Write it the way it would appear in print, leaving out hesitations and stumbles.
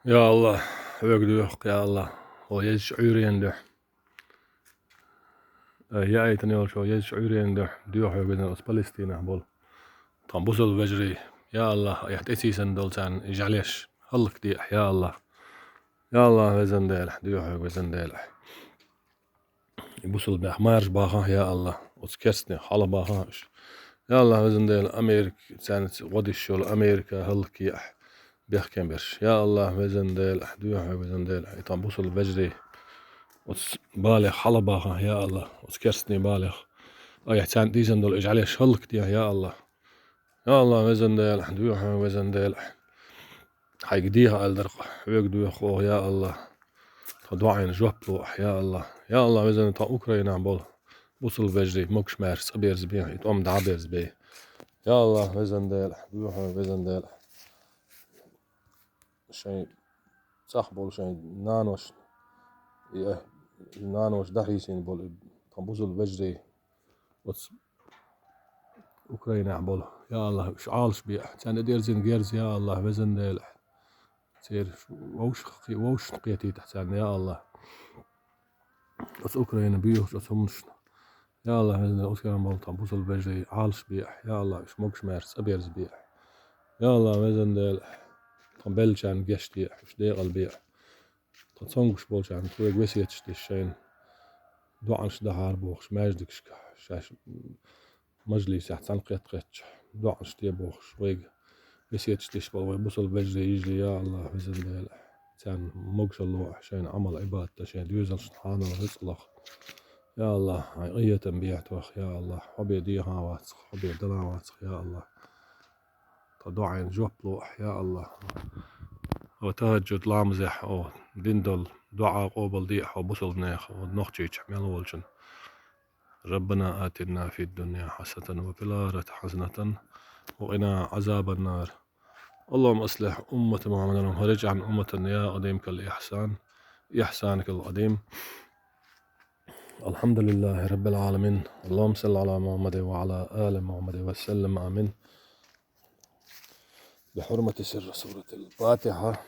يا الله ögdüýek ya Allah. O ýeş üýrendi. Ýaýtyn ýol şo ýeş üýrendi. Diýok ögeden Palestina bol. Tam busal wejri. Ya Allah ýat esisen dolsan ijaleş. Hallyk diýe ya Allah. Ya Allah wezen del. Diýok wezen del. Busal bäh marş baha ya Allah. Os kersne hala baha. Ya Allah wezen del Amerik sen wadiş şol Amerika hallyk ýa. بيحكي برش يا الله وزن ديل أحدوها وزن ديل يطعم بوصل بجري بالغ حلبها يا الله وسكرسني بالغ أي تان ديزن دول اجعليه شلك ديها يا الله يا الله وزن ديل أحدوها وزن ديل حيقديها الدرق ويقدو يخو يا الله تدعين جوبلو يا الله يا الله وزن تا أوكرانيا بول بوصل بجري موكش مارس أبيرز بيه يتقوم دعبيرز بيه يا الله وزن ديل أحدوها وزن ديل شيء صح بول شيء نانوش نانوش دحيسين بول تنبوزل بجري وتس أوكرانيا بول يا الله وش عالش بيح كان ديرزين جيرز يا الله وزن ديل تصير ووش قيتي تحسن يا الله وتس أوكرانيا بيوش وتسمش يا الله وزن ديل أوكرانيا بول تنبوزل بجري عالش بيح يا الله وش موكش مارس أبيرز بيح يا الله وزن ديل تنبلشان جشتي وش ديقل بيح تصنقش بولشان تويق وسيتش الشين دوعنش دهار بوخش ماجدكش شاش مجلس يحسن قيتش دوعنش تي بوخش ويق وسيتش تشبل ويبصل بجري يجري يا الله وزن ديل كان مقش الله شين عمل عباد تشين يوزن سبحانه وتعالى يا الله عية بيعتوخ يا الله حبي ديها واتخ حبي دلا واتخ يا الله تدعين جوبلوح يا الله وتهجد لامزح أو دندل دعاء قوبل ديح وبصل نيخ ونخجيج ميلولشن ربنا آتنا في الدنيا حسنة وفي الآخرة حسنة وقنا عذاب النار اللهم أصلح أمة محمد وفرج عن أمة يا قديمك الإحسان إحسانك القديم الحمد لله رب العالمين اللهم صل على محمد وعلى آل محمد وسلم آمين بحرمة سر سورة الفاتحة